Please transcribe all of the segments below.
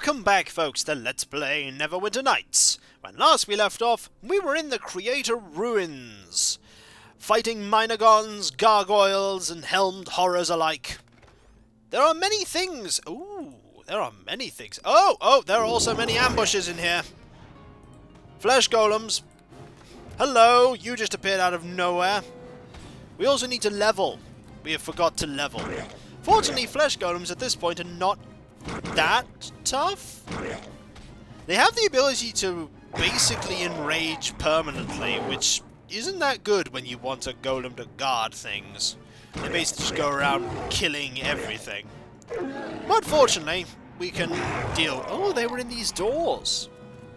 Welcome back, folks, to Let's Play Neverwinter Nights. When last we left off, we were in the Creator Ruins, fighting Minogons, gargoyles, and helmed horrors alike. There are many things. Ooh, there are many things. Oh, there are also many ambushes in here. Flesh golems. Hello, you just appeared out of nowhere. We also need to level. We have forgot to level. Fortunately, flesh golems at this point are not that tough. They have the ability to basically enrage permanently, which isn't that good when you want a golem to guard things. They basically just go around killing everything. But fortunately, we can deal... Oh, they were in these doors.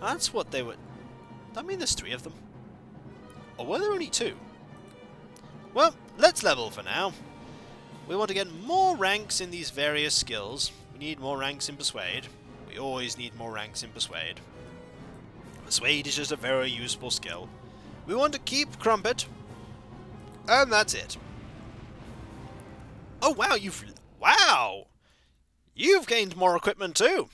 That's what they were... I mean, there's 3 of them. Or were there only 2? Well, let's level for now. We want to get more ranks in these various skills. We need more ranks in Persuade. We always need more ranks in Persuade. Persuade is just a very useful skill. We want to keep Crumpet. And that's it. Oh, wow, You've gained more equipment too!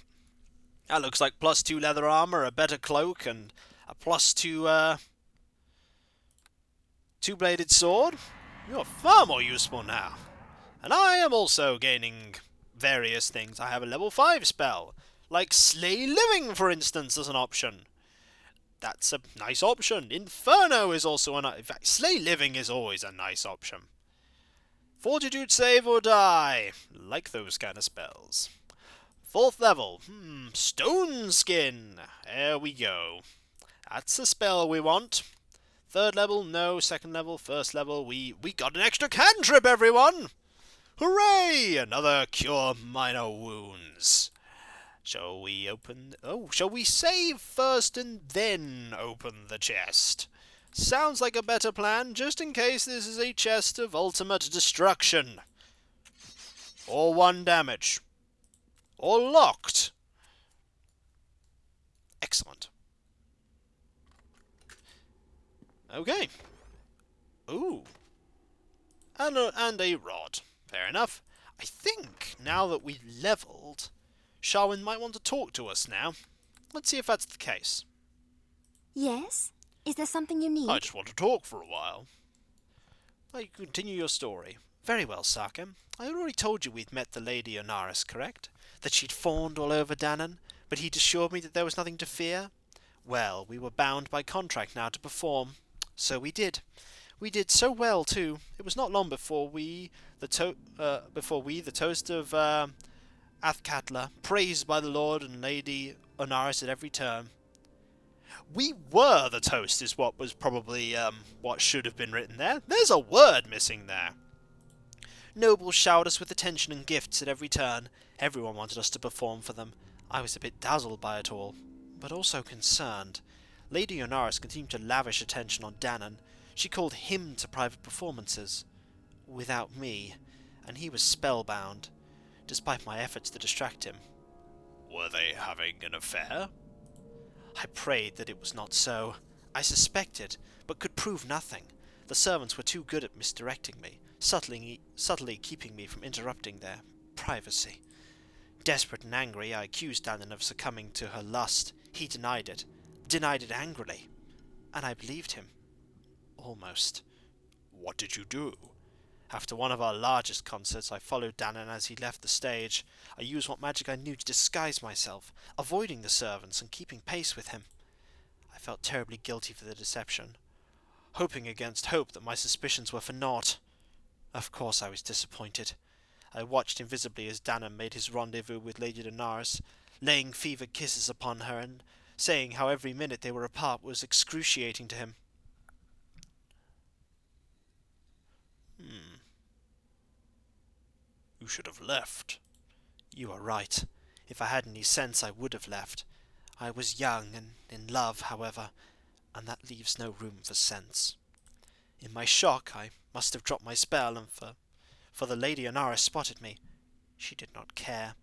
That looks like +2 leather armor, a better cloak, and a +2, two-bladed sword. You're far more useful now. And I am also gaining various things. I have a level 5 spell, like Slay Living, for instance, as an option. That's a nice option. Inferno is also a nice... In fact, Slay Living is always a nice option. Fortitude save or die. Like those kind of spells. 4th level. Stone Skin. There we go. That's a spell we want. 3rd level, no. 2nd level, 1st level. We got an extra cantrip, everyone! Hooray! Another cure minor wounds. Shall we open... Oh, shall we save first and then open the chest? Sounds like a better plan, just in case this is a chest of ultimate destruction. Or 1 damage. Or locked. Excellent. Okay. Ooh. And a rod. Fair enough. I think, now that we've leveled, Sharwin might want to talk to us now. Let's see if that's the case. Yes? Is there something you need? I just want to talk for a while. Well, you continue your story. Very well, sar'ken. I already told you we'd met the Lady Onaris, correct? That she'd fawned all over Danann, but he'd assured me that there was nothing to fear. Well, we were bound by contract now to perform. So we did. We did so well, too. It was not long before we, the toast of Athkatla, praised by the Lord and Lady Onaris at every turn. We were the toast is what was probably what should have been written there. There's a word missing there. Nobles showered us with attention and gifts at every turn. Everyone wanted us to perform for them. I was a bit dazzled by it all, but also concerned. Lady Onaris continued to lavish attention on Danann. She called him to private performances, without me, and he was spellbound, despite my efforts to distract him. Were they having an affair? I prayed that it was not so. I suspected, but could prove nothing. The servants were too good at misdirecting me, subtly keeping me from interrupting their privacy. Desperate and angry, I accused Danann of succumbing to her lust. He denied it angrily, and I believed him. Almost. What did you do? After one of our largest concerts, I followed Danann as he left the stage. I used what magic I knew to disguise myself, avoiding the servants and keeping pace with him. I felt terribly guilty for the deception, hoping against hope that my suspicions were for naught. Of course I was disappointed. I watched invisibly as Danann made his rendezvous with Lady Onaris, laying fevered kisses upon her and saying how every minute they were apart was excruciating to him. You should have left. You are right. If I had any sense, I would have left. I was young and in love, however, and that leaves no room for sense. In my shock, I must have dropped my spell, and for the Lady Onaris spotted me. She did not care.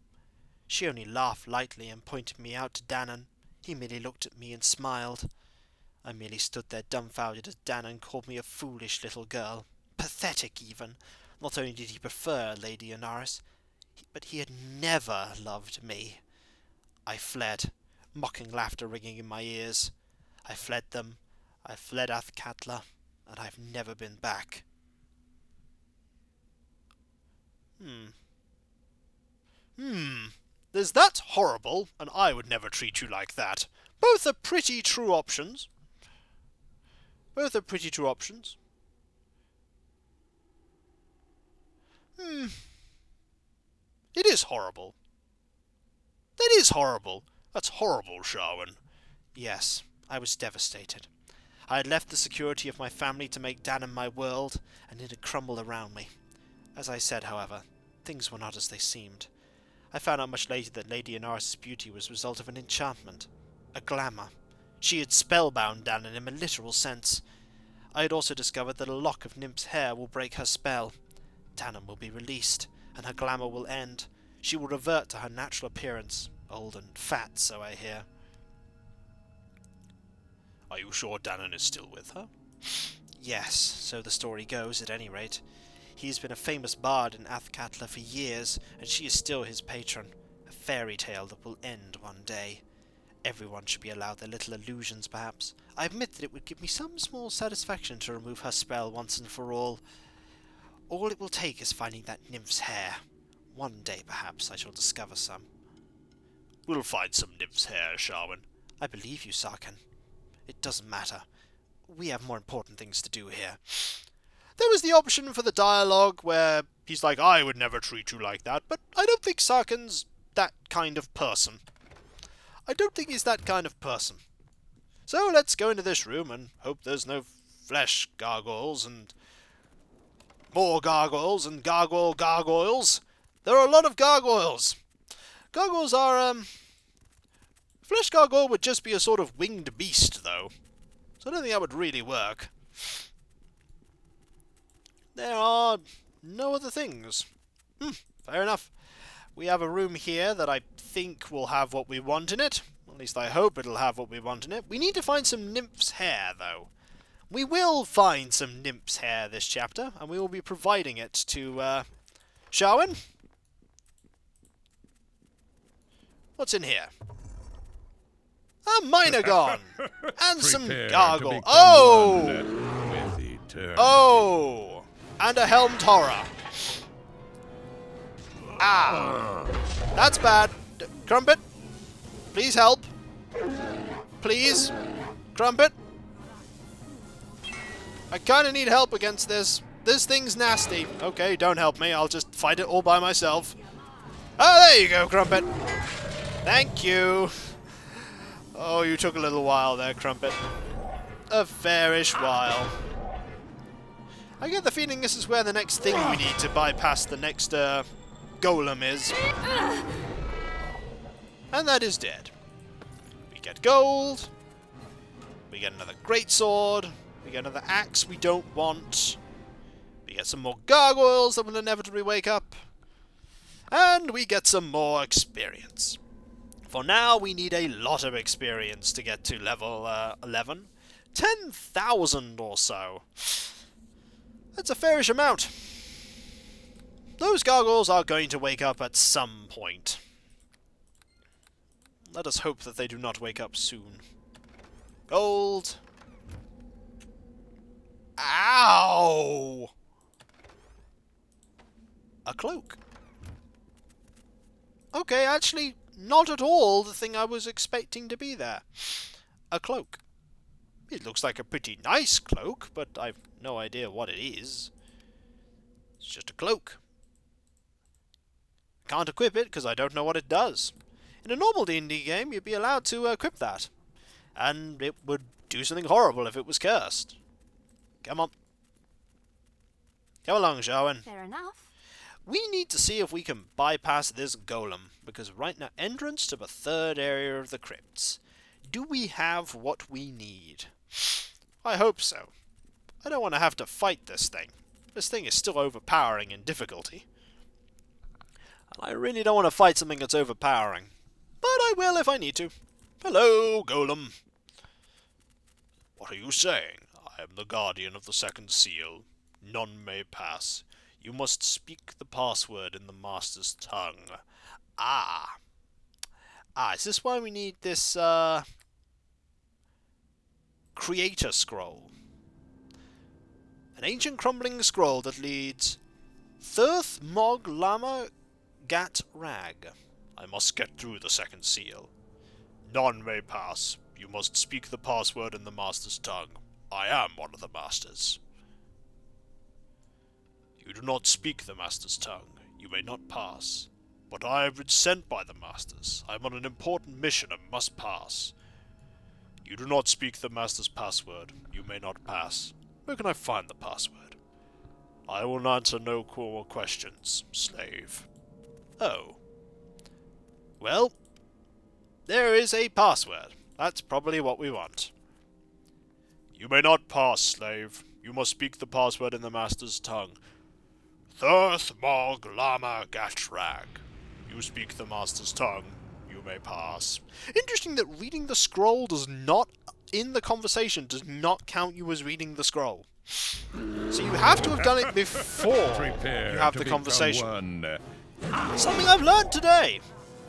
She only laughed lightly and pointed me out to Danann. He merely looked at me and smiled. I merely stood there dumbfounded as Danann called me a foolish little girl. Pathetic, even. Not only did he prefer Lady Onaris, but he had never loved me. I fled, mocking laughter ringing in my ears. I fled them, I fled Athkatla, and I've never been back. There's that's horrible, and I would never treat you like that. Both are pretty true options. Both are pretty true options. It is horrible. That is horrible. That's horrible, Sharwin. Yes, I was devastated. I had left the security of my family to make Dannon my world, and it had crumbled around me. As I said, however, things were not as they seemed. I found out much later that Lady Inaris' beauty was the result of an enchantment, a glamour. She had spellbound Dannon in a literal sense. I had also discovered that a lock of Nymph's hair will break her spell. Dannon will be released, and her glamour will end. She will revert to her natural appearance, old and fat, so I hear. Are you sure Dannon is still with her? Yes, so the story goes, at any rate. He has been a famous bard in Athkatla for years, and she is still his patron. A fairy tale that will end one day. Everyone should be allowed their little illusions, perhaps. I admit that it would give me some small satisfaction to remove her spell once and for all. All it will take is finding that nymph's hair. One day, perhaps, I shall discover some. We'll find some nymph's hair, Sharwin. I believe you, sar'ken. It doesn't matter. We have more important things to do here. There was the option for the dialogue where he's like, I would never treat you like that, but I don't think Sar'ken's that kind of person. I don't think he's that kind of person. So let's go into this room and hope there's no flesh gargoyles and more gargoyles and gargoyles. There are a lot of gargoyles. Gargoyles are, Flesh gargoyle would just be a sort of winged beast, though. So I don't think that would really work. There are no other things. Fair enough. We have a room here that I think will have what we want in it. At least I hope it'll have what we want in it. We need to find some nymph's hair, though. We will find some nymph's hair this chapter, and we will be providing it to, Sharwin? What's in here? A Minogon! And some gargoyle. Oh! Oh! And a helmed horror. Ah! That's bad. Crumpet? Please help. Please? Crumpet? I kinda need help against this. This thing's nasty. Okay, don't help me. I'll just fight it all by myself. Oh, there you go, Crumpet. Thank you. Oh, you took a little while there, Crumpet. A fairish while. I get the feeling this is where the next thing we need to bypass the next, golem is. And that is dead. We get gold. We get another greatsword. We get another axe we don't want. We get some more gargoyles that will inevitably wake up. And we get some more experience. For now, we need a lot of experience to get to level 11. 10,000 or so. That's a fairish amount. Those gargoyles are going to wake up at some point. Let us hope that they do not wake up soon. Gold. Ow! A cloak. Okay, actually, not at all the thing I was expecting to be there. A cloak. It looks like a pretty nice cloak, but I've no idea what it is. It's just a cloak. Can't equip it because I don't know what it does. In a normal D&D game, you'd be allowed to equip that. And it would do something horrible if it was cursed. Come on. Come along, Sharwin. Fair enough. We need to see if we can bypass this golem, because right now, entrance to the third area of the crypts. Do we have what we need? I hope so. I don't want to have to fight this thing. This thing is still overpowering in difficulty. And I really don't want to fight something that's overpowering. But I will if I need to. Hello, golem. What are you saying? I am the guardian of the second seal. None may pass. You must speak the password in the master's tongue. Ah. Ah, is this why we need this, creator scroll? An ancient crumbling scroll that leads Thirth Mog Lama Gat Rag. I must get through the second seal. None may pass. You must speak the password in the master's tongue. I am one of the masters. You do not speak the master's tongue. You may not pass. But I have been sent by the masters. I am on an important mission and must pass. You do not speak the master's password. You may not pass. Where can I find the password? I will answer no more questions, slave. Oh. Well, there is a password. That's probably what we want. You may not pass, slave. You must speak the password in the master's tongue. Thirth Mog Lama Gatrag. You speak the master's tongue. You may pass. Interesting that reading the scroll does not, in the conversation, does not count you as reading the scroll. So you have to have done it before you have the conversation. Something I've learned today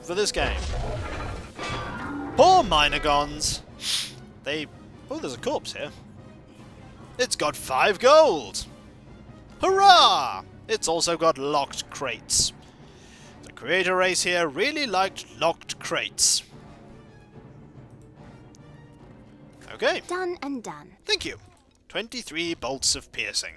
for this game. Poor Minogons. Oh, there's a corpse here. It's got 5 gold. Hurrah! It's also got locked crates. The creator race here really liked locked crates. Okay. Done and done. Thank you. 23 bolts of piercing.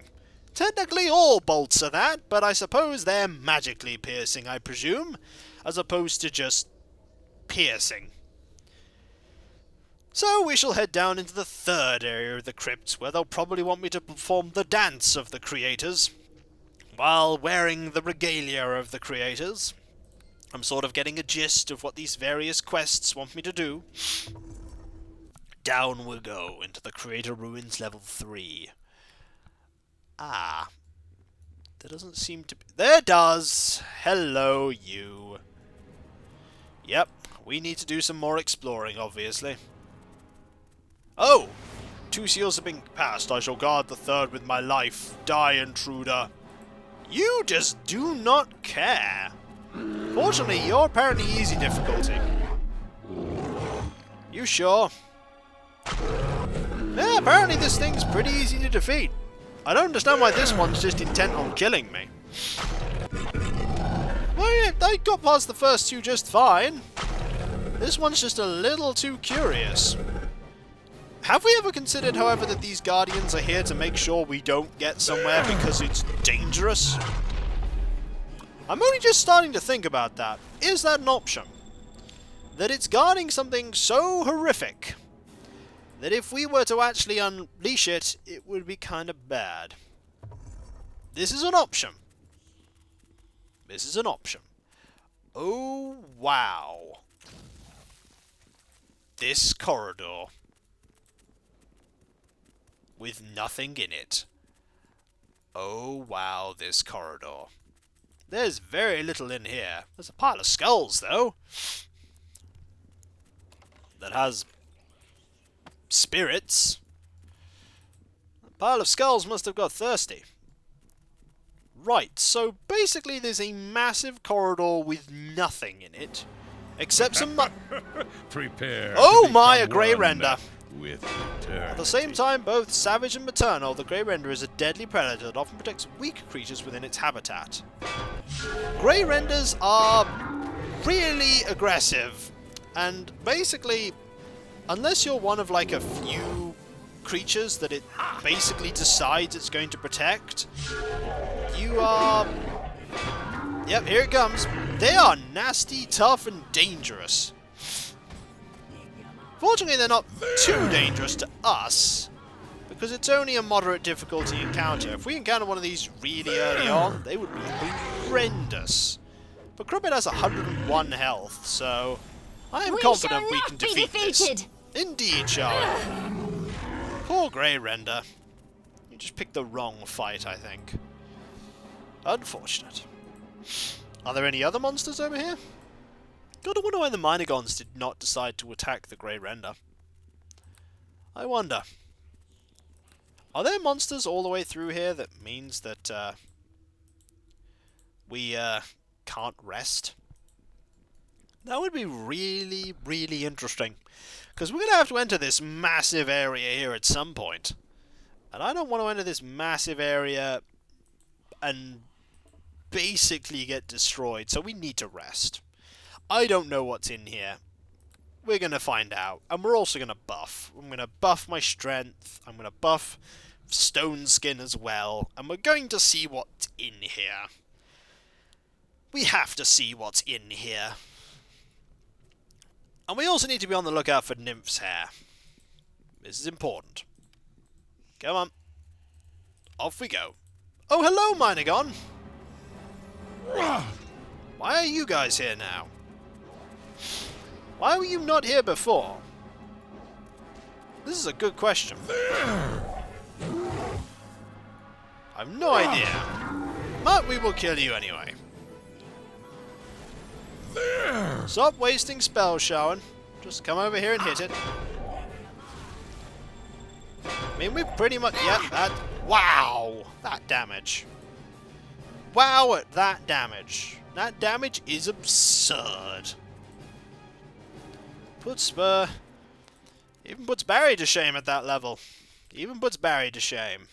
Technically all bolts are that, but I suppose they're magically piercing, I presume, as opposed to just piercing. So we shall head down into the third area of the crypt, where they'll probably want me to perform the dance of the creators, while wearing the regalia of the creators. I'm sort of getting a gist of what these various quests want me to do. Down we go into the Creator Ruins level 3. Ah. There doesn't seem to be... There does! Hello, you. Yep, we need to do some more exploring, obviously. Oh! 2 seals have been passed. I shall guard the third with my life. Die, intruder. You just do not care. Fortunately, you're apparently easy difficulty. You sure? Yeah, apparently this thing's pretty easy to defeat. I don't understand why this one's just intent on killing me. Well, yeah, I got past the first 2 just fine. This one's just a little too curious. Have we ever considered, however, that these guardians are here to make sure we don't get somewhere because it's dangerous? I'm only just starting to think about that. Is that an option? That it's guarding something so horrific that if we were to actually unleash it, it would be kind of bad. This is an option. This is an option. Oh, wow. This corridor. With nothing in it. Oh, wow, this corridor. There's very little in here. There's a pile of skulls, though. That has... spirits. The pile of skulls must have got thirsty. Right, so basically there's a massive corridor with nothing in it. Except some Prepare. Oh my, a grey one render. With At the same time, both savage and maternal, the grey render is a deadly predator that often protects weak creatures within its habitat. Grey renders are really aggressive, and basically, unless you're one of like a few creatures that it basically decides it's going to protect, you are... Yep, here it comes. They are nasty, tough, and dangerous. Fortunately, they're not too dangerous to us, because it's only a moderate difficulty encounter. If we encounter one of these really early on, they would be horrendous. But Crumpet has 101 health, so I am confident we can defeat this. Indeed, shall we? Poor Grey Render. You just picked the wrong fight, I think. Unfortunate. Are there any other monsters over here? God, I wonder why the Minogons did not decide to attack the Grey Render. I wonder. Are there monsters all the way through here that means that we can't rest? That would be really, really interesting. Because we're going to have to enter this massive area here at some point. And I don't want to enter this massive area and basically get destroyed. So we need to rest. I don't know what's in here. We're going to find out. And we're also going to buff. I'm going to buff my strength. I'm going to buff stone skin as well. And we're going to see what's in here. We have to see what's in here. And we also need to be on the lookout for Nymph's hair. This is important. Come on. Off we go. Oh, hello, Minogon! Why are you guys here now? Why were you not here before? This is a good question. I've no idea. But we will kill you anyway. Stop wasting spells, Shawan. Just come over here and hit it. I mean, we pretty much... Yeah, that... Wow! That damage. Wow at that damage. That damage is absurd. Puts... even puts Barry to shame at that level. Even puts Barry to shame.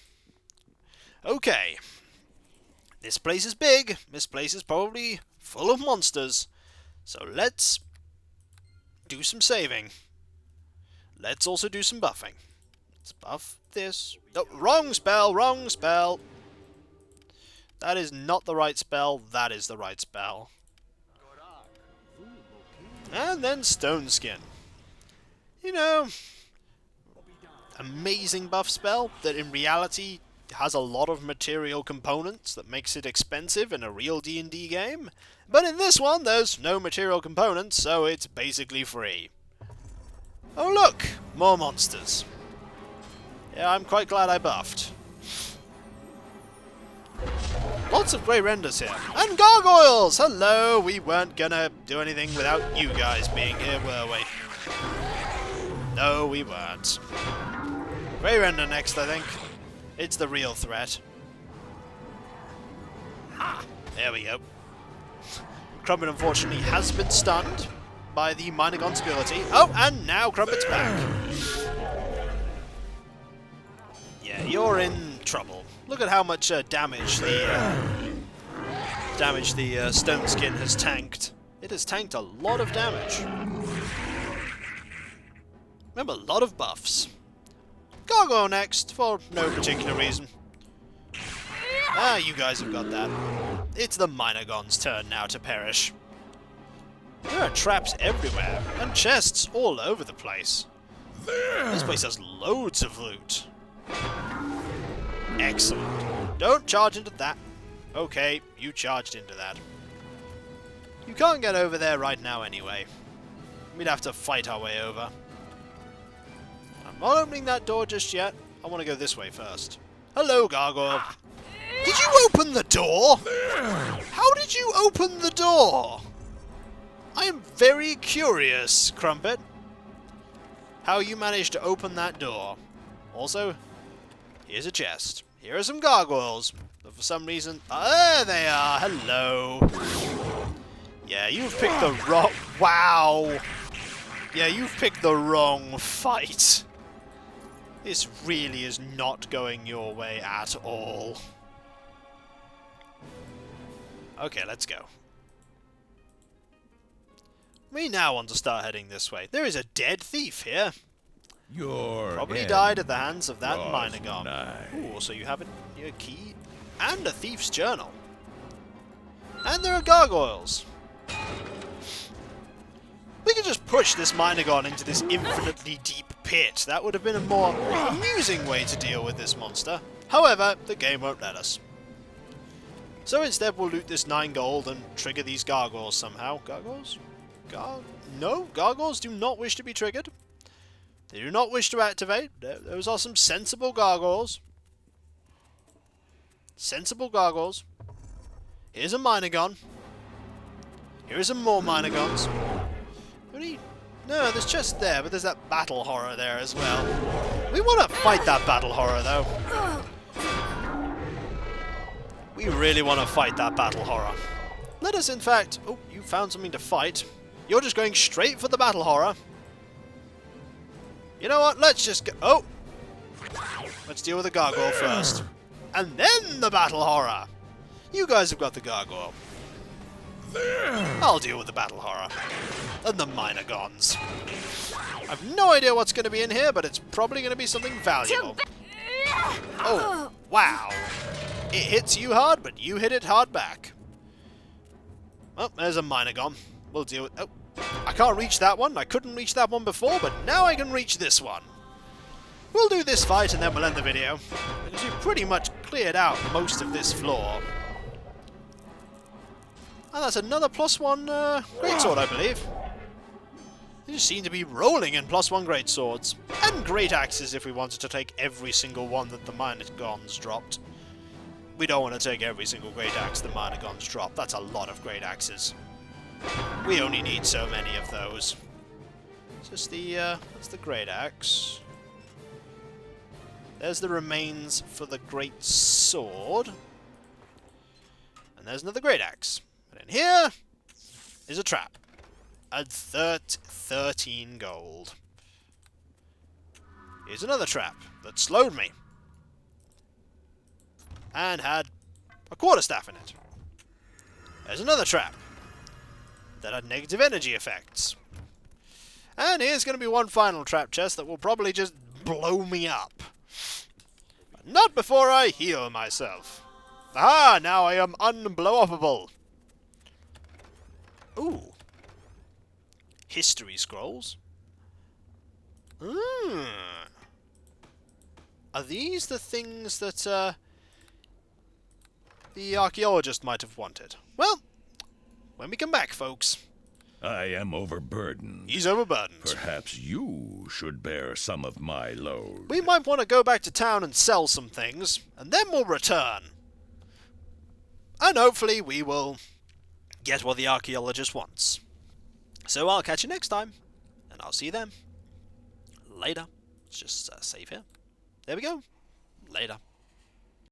Okay. This place is big. This place is probably full of monsters. So let's do some saving. Let's also do some buffing. Let's buff this. Oh, wrong spell, wrong spell. That is not the right spell. That is the right spell. And then Stone Skin. You know, amazing buff spell that in reality has a lot of material components that makes it expensive in a real D&D game. But in this one, there's no material components, so it's basically free. Oh look! More monsters. Yeah, I'm quite glad I buffed. Lots of grey renders here. And gargoyles! Hello! We weren't gonna do anything without you guys being here, were we? No, we weren't. Grey render next, I think. It's the real threat. Ha! There we go. Crumpet, unfortunately, has been stunned by the Minogon's ability. Oh, and now Crumpet's back. Yeah, you're in trouble. Look at how much damage the Stone Skin has tanked. It has tanked a lot of damage. Remember, a lot of buffs. Gargoyle next, for no particular reason. Ah, you guys have got that. It's the Minogon's turn now to perish. There are traps everywhere, and chests all over the place. This place has loads of loot. Excellent. Don't charge into that. Okay, you charged into that. You can't get over there right now anyway. We'd have to fight our way over. I'm not opening that door just yet. I want to go this way first. Hello, Gargoyle. Did you open the door? How did you open the door? I am very curious, Crumpet, how you managed to open that door. Also, here's a chest. Here are some gargoyles. But for some reason... there they are. Hello. Yeah, you've picked the wrong... Wow. Yeah, you've picked the wrong fight. This really is not going your way at all. Okay, let's go. We now want to start heading this way. There is a dead thief here. Probably died at the hands of that Minogon. Ooh, so you have a key and a thief's journal. And there are gargoyles. We could just push this Minogon into this infinitely deep pit. That would have been a more amusing way to deal with this monster. However, the game won't let us. So instead we'll loot this 9 gold and trigger these gargoyles somehow. Gargoyles? No, gargoyles do not wish to be triggered. They do not wish to activate. Those are some sensible gargoyles. Sensible gargoyles. Here's a Minogon. Here are some more Minogons. No, there's just there, but there's that battle horror there as well. We want to fight that battle horror, though. We really want to fight that battle horror. Let us, in fact... Oh, you found something to fight. You're just going straight for the battle horror. You know what? Let's just go... Oh! Let's deal with the gargoyle first. And then the battle horror! You guys have got the gargoyle. I'll deal with the battle horror. And the minogons. I've no idea what's going to be in here, but it's probably going to be something valuable. Oh, wow. It hits you hard, but you hit it hard back. Well, there's a minogon. We'll deal with... Oh, I can't reach that one. I couldn't reach that one before, but now I can reach this one. We'll do this fight and then we'll end the video, because we've pretty much cleared out most of this floor. And that's another +1 greatsword, I believe. They just seem to be rolling in +1 greatswords. And great axes if we wanted to take every single one that the minogons dropped. We don't want to take every single great axe the minogons drop. That's a lot of great axes. We only need so many of those. So that's the great axe. There's the remains for the great sword. And there's another great axe. And in here is a trap. At 13 gold. Here's another trap that slowed me. And had a quarterstaff in it. There's another trap that had negative energy effects. And here's going to be one final trap chest that will probably just blow me up. But not before I heal myself. Ah, now I am unblow-upable. Ooh. History scrolls. Are these the things that the archaeologist might have wanted? Well, when we come back, folks. I am overburdened. He's overburdened. Perhaps you should bear some of my load. We might want to go back to town and sell some things, and then we'll return. And hopefully we will get what the archaeologist wants. So I'll catch you next time, and I'll see you then. Later. Let's just save here. There we go. Later.